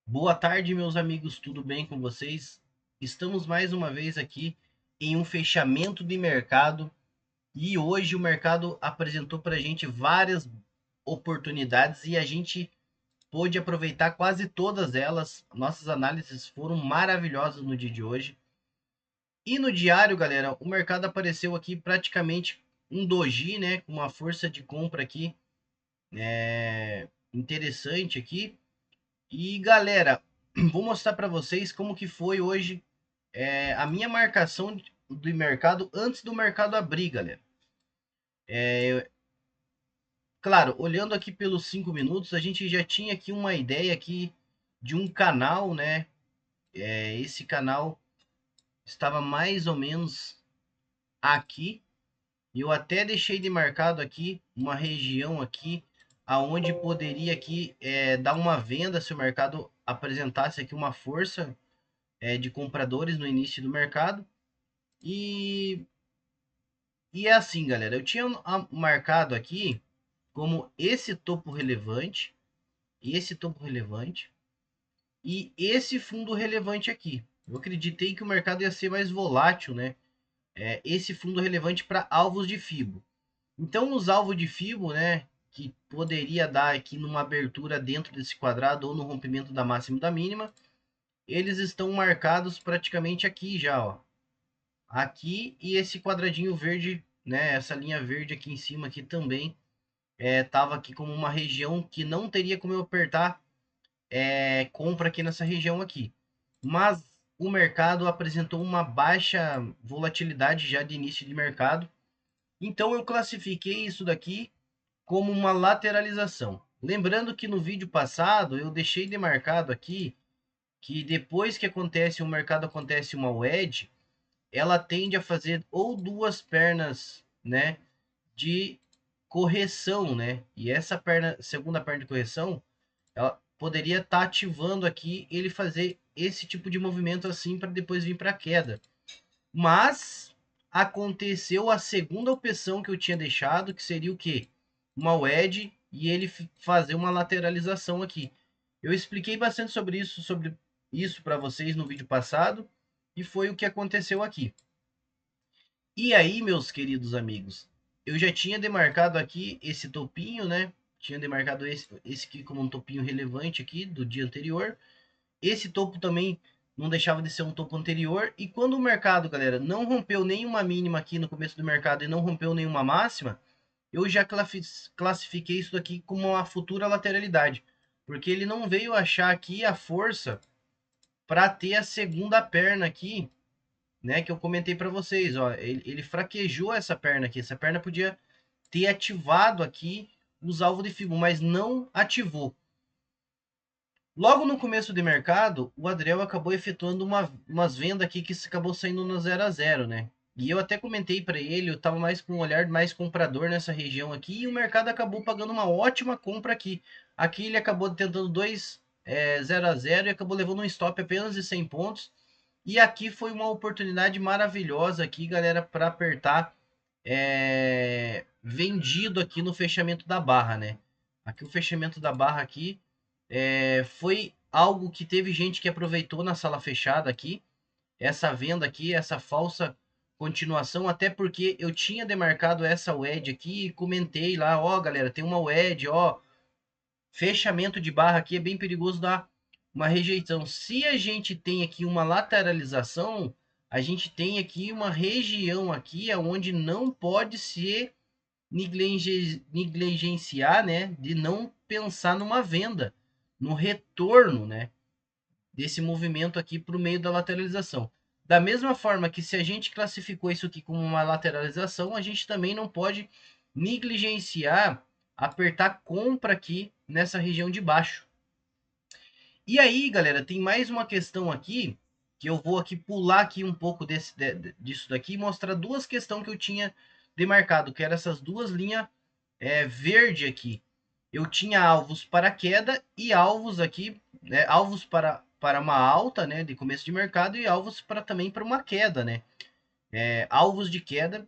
Boa tarde, meus amigos, tudo bem com vocês? Estamos mais uma vez aqui em um fechamento de mercado e hoje o mercado apresentou para a gente várias oportunidades e a gente pôde aproveitar quase todas elas. Nossas análises foram maravilhosas no dia de hoje. E no diário, galera, o mercado apareceu aqui praticamente um doji, né, com uma força de compra aqui interessante aqui. E galera, vou mostrar para vocês como que foi hoje a minha marcação do mercado antes do mercado abrir, galera. Claro, olhando aqui pelos 5 minutos, a gente já tinha aqui uma ideia aqui de um canal, né? Esse canal estava mais ou menos aqui. Eu até deixei de marcado aqui uma região aqui aonde poderia aqui dar uma venda se o mercado apresentasse aqui uma força de compradores no início do mercado. E, e é assim, galera. Eu tinha marcado aqui como esse topo relevante, esse topo relevante e esse fundo relevante aqui. Eu acreditei que o mercado ia ser mais volátil, né? Esse fundo relevante para alvos de FIBO. Então, os alvos de FIBO, né? Que poderia dar aqui numa abertura dentro desse quadrado ou no rompimento da máxima e da mínima, eles estão marcados praticamente aqui já, ó. Aqui e esse quadradinho verde, né? Essa linha verde aqui em cima aqui também estava aqui como uma região que não teria como eu apertar compra aqui nessa região aqui. Mas o mercado apresentou uma baixa volatilidade já de início de mercado. Então eu classifiquei isso daqui como uma lateralização. Lembrando que no vídeo passado eu deixei demarcado aqui que depois que acontece o mercado acontece uma wedge, ela tende a fazer ou duas pernas, né, de correção, né? E essa perna, segunda perna de correção, ela poderia estar ativando aqui ele fazer esse tipo de movimento assim para depois vir para a queda. Mas aconteceu a segunda opção que eu tinha deixado, que seria o quê? Uma wedge e ele fazer uma lateralização aqui. Eu expliquei bastante sobre isso para vocês no vídeo passado e foi o que aconteceu aqui. E aí, meus queridos amigos, eu já tinha demarcado aqui esse topinho, né? Tinha demarcado esse aqui como um topinho relevante aqui do dia anterior. Esse topo também não deixava de ser um topo anterior. E quando o mercado, galera, não rompeu nenhuma mínima aqui no começo do mercado e não rompeu nenhuma máxima, eu já classifiquei isso daqui como uma futura lateralidade. Porque ele não veio achar aqui a força para ter a segunda perna aqui, né, que eu comentei para vocês, ó, ele fraquejou essa perna aqui, essa perna podia ter ativado aqui os alvos de FIBO, mas não ativou. Logo no começo de mercado, o Adriel acabou efetuando umas vendas aqui que acabou saindo no 0 a 0, né? E eu até comentei para ele, eu estava mais com um olhar mais comprador nessa região aqui e o mercado acabou pagando uma ótima compra aqui. Aqui ele acabou tentando 0 a 0 e acabou levando um stop apenas de 100 pontos. E aqui foi uma oportunidade maravilhosa aqui, galera, para apertar vendido aqui no fechamento da barra, né? Aqui o fechamento da barra aqui foi algo que teve gente que aproveitou na sala fechada aqui, essa venda aqui, essa falsa continuação, até porque eu tinha demarcado essa wedge aqui e comentei lá, ó, galera, tem uma wedge, ó, fechamento de barra aqui é bem perigoso dar uma rejeição. Se a gente tem aqui uma lateralização, a gente tem aqui uma região aqui onde não pode ser negligenciar, né, de não pensar numa venda, no retorno, né, desse movimento aqui para o meio da lateralização. Da mesma forma que se a gente classificou isso aqui como uma lateralização, a gente também não pode negligenciar, apertar compra aqui nessa região de baixo. E aí, galera, tem mais uma questão aqui, que eu vou aqui pular aqui um pouco disso daqui e mostrar duas questões que eu tinha demarcado, que eram essas duas linhas verde aqui. Eu tinha alvos para queda e alvos aqui, né, alvos para uma alta, né, de começo de mercado e alvos para também para uma queda, né? Alvos de queda.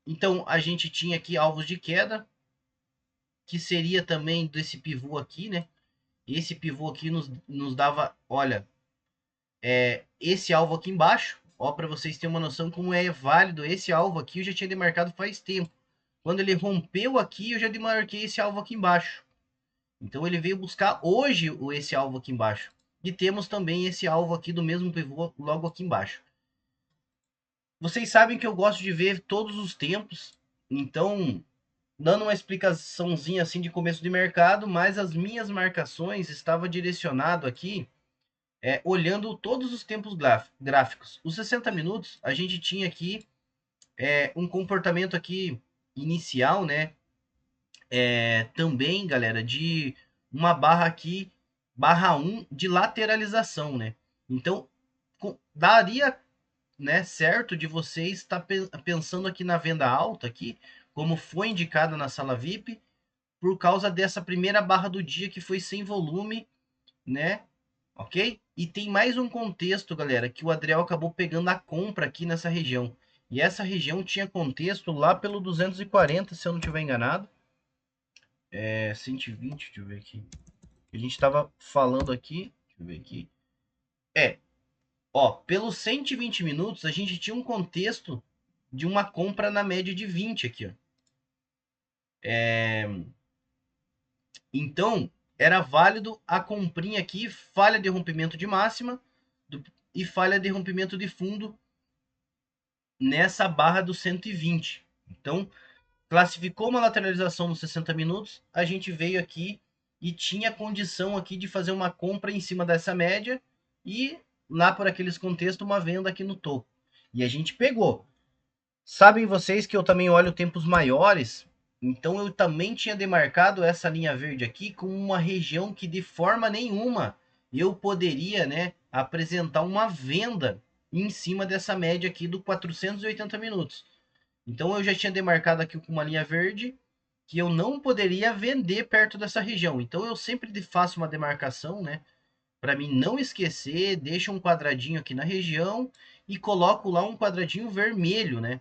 Então a gente tinha aqui alvos de queda, que seria também desse pivô aqui, né? esse pivô aqui nos dava, olha, esse alvo aqui embaixo, ó, para vocês terem uma noção como é válido esse alvo aqui, eu já tinha demarcado faz tempo. Quando ele rompeu aqui, eu já demarquei esse alvo aqui embaixo. Então ele veio buscar hoje esse alvo aqui embaixo. E temos também esse alvo aqui do mesmo pivô logo aqui embaixo. Vocês sabem que eu gosto de ver todos os tempos, então dando uma explicaçãozinha assim de começo de mercado, mas as minhas marcações estava direcionado aqui olhando todos os tempos gráficos. Os 60 minutos a gente tinha aqui um comportamento aqui inicial, né? Também, galera, de uma barra aqui, barra 1 de lateralização, né? Então, daria, né, certo de você estar pensando aqui na venda alta aqui, como foi indicado na sala VIP, por causa dessa primeira barra do dia que foi sem volume, né? Ok? E tem mais um contexto, galera, que o Adriel acabou pegando a compra aqui nessa região. E essa região tinha contexto lá pelo 240, se eu não estiver enganado. 120, deixa eu ver aqui. A gente estava falando aqui, deixa eu ver aqui. Ó, pelos 120 minutos, a gente tinha um contexto de uma compra na média de 20 aqui, ó. Então, era válido a comprinha aqui, falha de rompimento de máxima e falha de rompimento de fundo nessa barra do 120. Então, classificou uma lateralização nos 60 minutos, a gente veio aqui e tinha condição aqui de fazer uma compra em cima dessa média e lá por aqueles contextos uma venda aqui no topo. E a gente pegou. Sabem vocês que eu também olho tempos maiores, então eu também tinha demarcado essa linha verde aqui como uma região que de forma nenhuma eu poderia, né, apresentar uma venda em cima dessa média aqui do 480 minutos. Então eu já tinha demarcado aqui com uma linha verde que eu não poderia vender perto dessa região. Então eu sempre faço uma demarcação, né, para mim não esquecer, deixo um quadradinho aqui na região e coloco lá um quadradinho vermelho, né?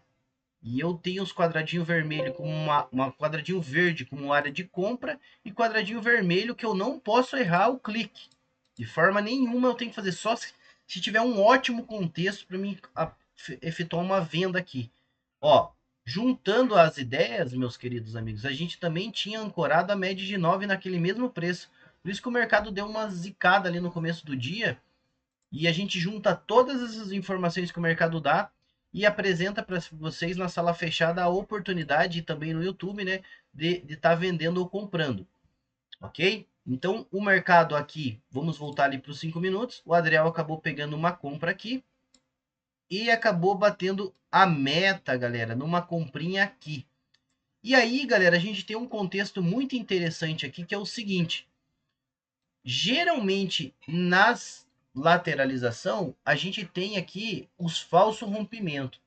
E eu tenho os quadradinhos vermelhos como uma quadradinho verde como área de compra e quadradinho vermelho que eu não posso errar o clique. De forma nenhuma eu tenho que fazer, só se tiver um ótimo contexto para mim efetuar uma venda aqui. Ó, juntando as ideias, meus queridos amigos, a gente também tinha ancorado a média de 9 naquele mesmo preço. Por isso que o mercado deu uma zicada ali no começo do dia e a gente junta todas essas informações que o mercado dá e apresenta para vocês na sala fechada a oportunidade e também no YouTube, né, de estar vendendo ou comprando, ok? Então, o mercado aqui, vamos voltar ali para os 5 minutos, o Adriel acabou pegando uma compra aqui e acabou batendo a meta, galera, numa comprinha aqui. E aí, galera, a gente tem um contexto muito interessante aqui, que é o seguinte. Geralmente, nas lateralização, a gente tem aqui os falsos rompimentos.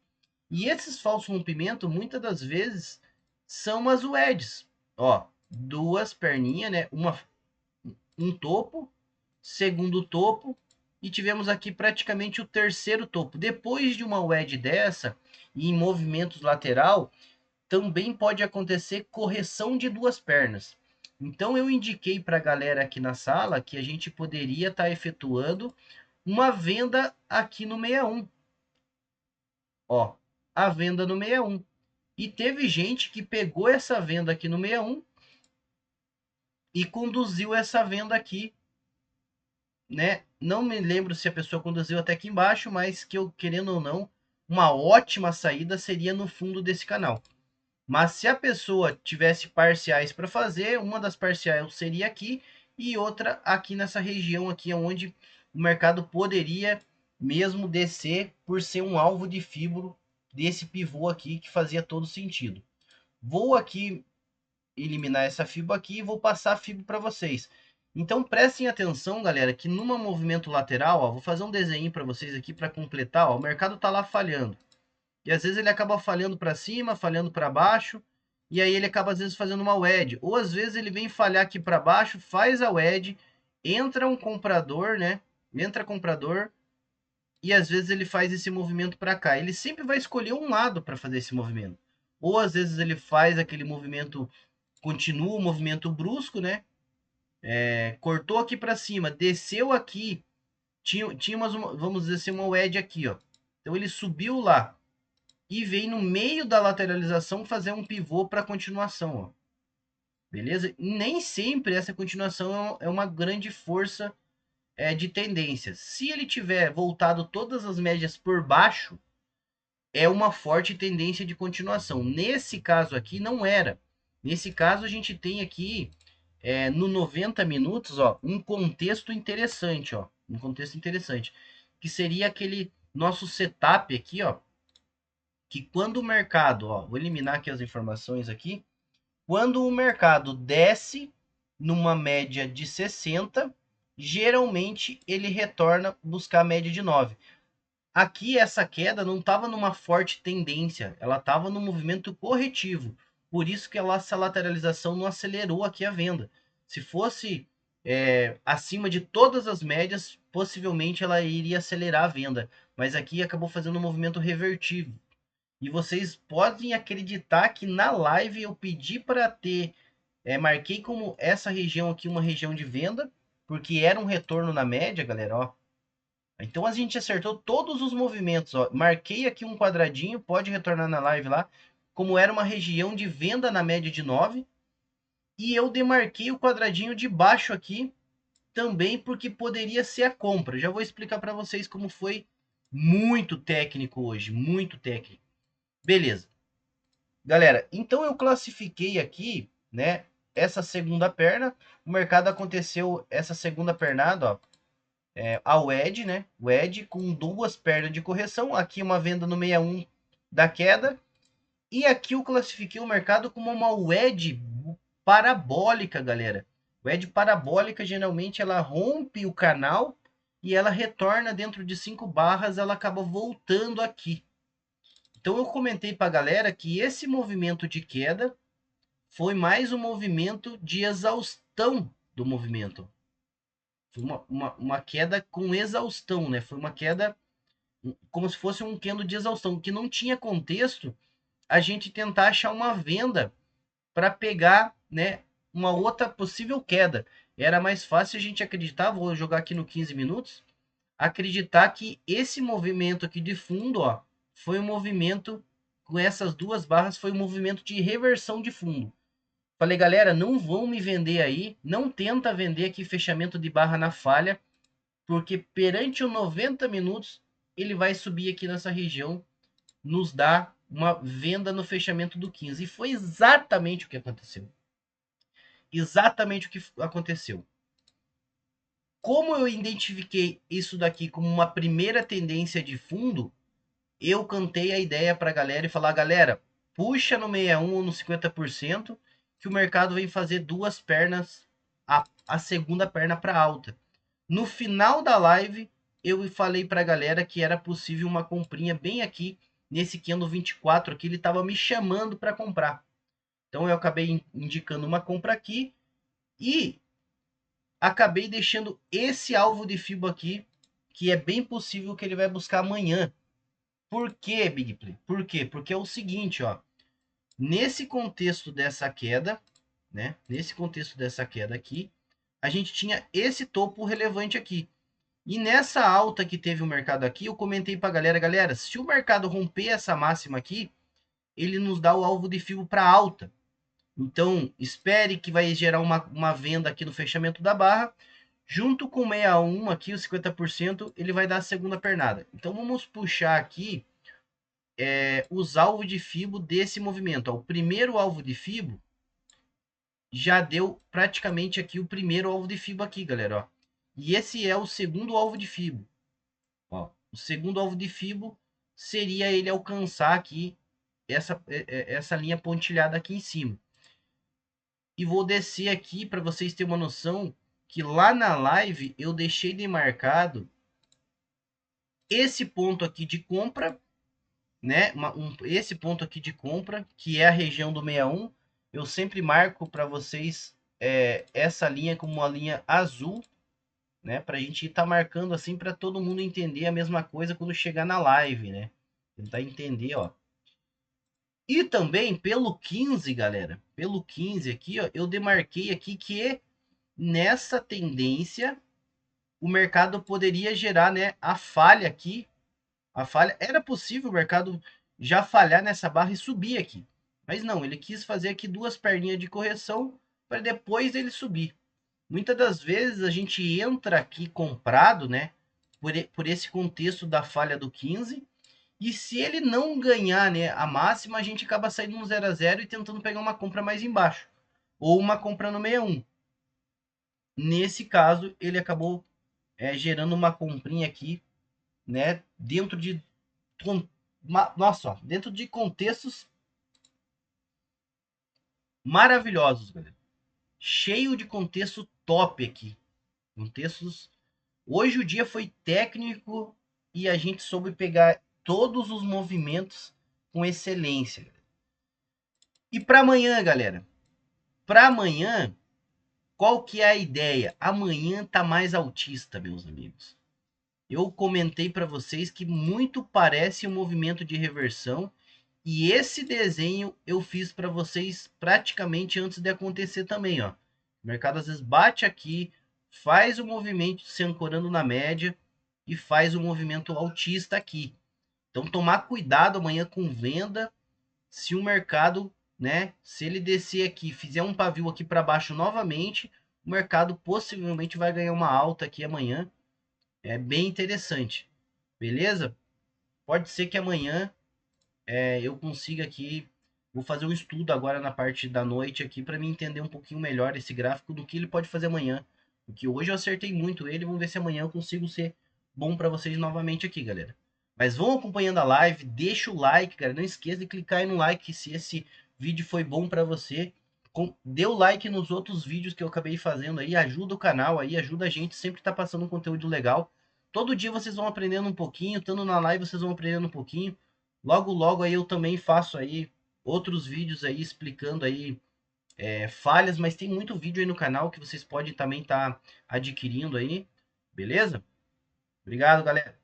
E esses falsos rompimentos, muitas das vezes, são as wedges. Ó, duas perninhas, né? Um topo, segundo topo, e tivemos aqui praticamente o terceiro topo. Depois de uma wedge dessa, e em movimentos lateral, também pode acontecer correção de duas pernas. Então eu indiquei para a galera aqui na sala que a gente poderia estar efetuando uma venda aqui no 61. Ó, a venda no 61. E teve gente que pegou essa venda aqui no 61 e conduziu essa venda aqui, né? Não me lembro se a pessoa conduziu até aqui embaixo, mas que eu, querendo ou não, uma ótima saída seria no fundo desse canal. Mas se a pessoa tivesse parciais para fazer, uma das parciais seria aqui e outra aqui nessa região aqui, onde o mercado poderia mesmo descer por ser um alvo de fibro desse pivô aqui que fazia todo sentido. Vou aqui eliminar essa fibra aqui e vou passar a fibra para vocês. Então prestem atenção, galera, que numa movimento lateral, ó, vou fazer um desenho para vocês aqui para completar, ó, o mercado está lá falhando. E às vezes ele acaba falhando para cima, falhando para baixo, e aí ele acaba às vezes fazendo uma wedge. Ou às vezes ele vem falhar aqui para baixo, faz a wedge, entra um comprador, né? Entra comprador, e às vezes ele faz esse movimento para cá. Ele sempre vai escolher um lado para fazer esse movimento. Ou às vezes ele faz aquele movimento, continua o movimento brusco, né? cortou aqui para cima, desceu aqui, tinha umas, vamos dizer assim, uma wedge aqui, ó. Então ele subiu lá e veio no meio da lateralização fazer um pivô para continuação, ó. Beleza? E nem sempre essa continuação é uma grande força de tendência. Se ele tiver voltado todas as médias por baixo, é uma forte tendência de continuação. Nesse caso aqui, não era. Nesse caso, a gente tem aqui, no 90 minutos, ó, um contexto interessante, ó. Um contexto interessante. Que seria aquele nosso setup aqui, ó. Que quando o mercado, ó, vou eliminar aqui as informações aqui. Quando o mercado desce numa média de 60, geralmente ele retorna buscar a média de 9. Aqui essa queda não estava numa forte tendência, ela estava no movimento corretivo. Por isso que essa lateralização não acelerou aqui a venda. Se fosse acima de todas as médias, possivelmente ela iria acelerar a venda. Mas aqui acabou fazendo um movimento revertivo. E vocês podem acreditar que na live eu pedi para ter, marquei como essa região aqui uma região de venda, porque era um retorno na média, galera, ó. Então a gente acertou todos os movimentos, ó. Marquei aqui um quadradinho, pode retornar na live lá, como era uma região de venda na média de 9. E eu demarquei o quadradinho de baixo aqui também porque poderia ser a compra. Já vou explicar para vocês como foi muito técnico hoje, muito técnico. Beleza. Galera, então eu classifiquei aqui, né, essa segunda perna. O mercado aconteceu essa segunda pernada, ó, a wedge, né? Wedge com duas pernas de correção. Aqui uma venda no 61 da queda. E aqui eu classifiquei o mercado como uma wedge parabólica, galera. Wedge parabólica, geralmente ela rompe o canal e ela retorna dentro de 5 barras, ela acaba voltando aqui. Então eu comentei para a galera que esse movimento de queda foi mais um movimento de exaustão do movimento. Foi uma queda com exaustão, né? Foi uma queda como se fosse um candle de exaustão, que não tinha contexto a gente tentar achar uma venda para pegar, né, uma outra possível queda. Era mais fácil a gente acreditar, vou jogar aqui no 15 minutos, acreditar que esse movimento aqui de fundo, ó, foi um movimento com essas duas barras, foi um movimento de reversão de fundo. Falei, galera, não vão me vender aí, não tenta vender aqui fechamento de barra na falha, porque perante o 90 minutos ele vai subir aqui nessa região, nos dá uma venda no fechamento do 15. E foi exatamente o que aconteceu. Exatamente o que aconteceu. Como eu identifiquei isso daqui como uma primeira tendência de fundo, eu cantei a ideia para a galera e falar, galera, puxa no 61 ou no 50%, que o mercado vem fazer duas pernas, a segunda perna para alta. No final da live, eu falei para a galera que era possível uma comprinha bem aqui, nesse candle 24 aqui, ele estava me chamando para comprar. Então eu acabei indicando uma compra aqui e acabei deixando esse alvo de FIBO aqui, que é bem possível que ele vai buscar amanhã. Por quê, Big Play? Por quê? Porque é o seguinte, ó. Nesse contexto dessa queda, né? Nesse contexto dessa queda aqui, a gente tinha esse topo relevante aqui. E nessa alta que teve o mercado aqui, eu comentei para a galera, galera, se o mercado romper essa máxima aqui, ele nos dá o alvo de FIBO para alta. Então, espere que vai gerar uma venda aqui no fechamento da barra. Junto com o 61 aqui, os 50%, ele vai dar a segunda pernada. Então, vamos puxar aqui os alvos de FIBO desse movimento. Ó, o primeiro alvo de FIBO já deu praticamente aqui o primeiro alvo de FIBO aqui, galera. Ó. E esse é o segundo alvo de FIBO. Ó, o segundo alvo de FIBO seria ele alcançar aqui essa linha pontilhada aqui em cima. E vou descer aqui para vocês terem uma noção que lá na live eu deixei demarcado esse ponto aqui de compra, né? Esse ponto aqui de compra, que é a região do 61. Eu sempre marco para vocês essa linha como uma linha azul, né? Para a gente estar marcando assim para todo mundo entender a mesma coisa quando chegar na live, né? Tentar entender, ó. E também pelo 15, galera, pelo 15 aqui, ó, eu demarquei aqui que nessa tendência o mercado poderia gerar, né, a falha aqui. A falha era possível o mercado já falhar nessa barra e subir aqui. Mas não, ele quis fazer aqui duas perninhas de correção para depois ele subir. Muitas das vezes a gente entra aqui comprado, né, por esse contexto da falha do 15, e se ele não ganhar, né, a máxima, a gente acaba saindo no 0 a 0 e tentando pegar uma compra mais embaixo, ou uma compra no 61. Nesse caso, ele acabou gerando uma comprinha aqui, né, dentro de nossa, ó, dentro de contextos maravilhosos, galera. Cheio de contexto top aqui. Contextos. Hoje o dia foi técnico e a gente soube pegar todos os movimentos com excelência. E para amanhã, galera? Para amanhã, qual que é a ideia? Amanhã tá mais altista, meus amigos. Eu comentei para vocês que muito parece um movimento de reversão e esse desenho eu fiz para vocês praticamente antes de acontecer também, ó. O mercado às vezes bate aqui, faz o movimento se ancorando na média e faz o movimento altista aqui. Então tomar cuidado amanhã com venda, se o mercado, né, se ele descer aqui, fizer um pavio aqui para baixo novamente, o mercado possivelmente vai ganhar uma alta aqui amanhã. É bem interessante. Beleza? Pode ser que amanhã eu consiga aqui. Vou fazer um estudo agora na parte da noite aqui para me entender um pouquinho melhor esse gráfico do que ele pode fazer amanhã. Porque hoje eu acertei muito ele, vamos ver se amanhã eu consigo ser bom para vocês novamente aqui, galera. Mas vão acompanhando a live, deixa o like, cara. Não esqueça de clicar aí no like se esse vídeo foi bom para você. Dê o like nos outros vídeos que eu acabei fazendo aí, ajuda o canal aí, ajuda a gente, sempre tá passando um conteúdo legal. Todo dia vocês vão aprendendo um pouquinho, estando na live vocês vão aprendendo um pouquinho. Logo, logo aí eu também faço aí outros vídeos aí explicando aí falhas, mas tem muito vídeo aí no canal que vocês podem também estar adquirindo aí, beleza? Obrigado, galera.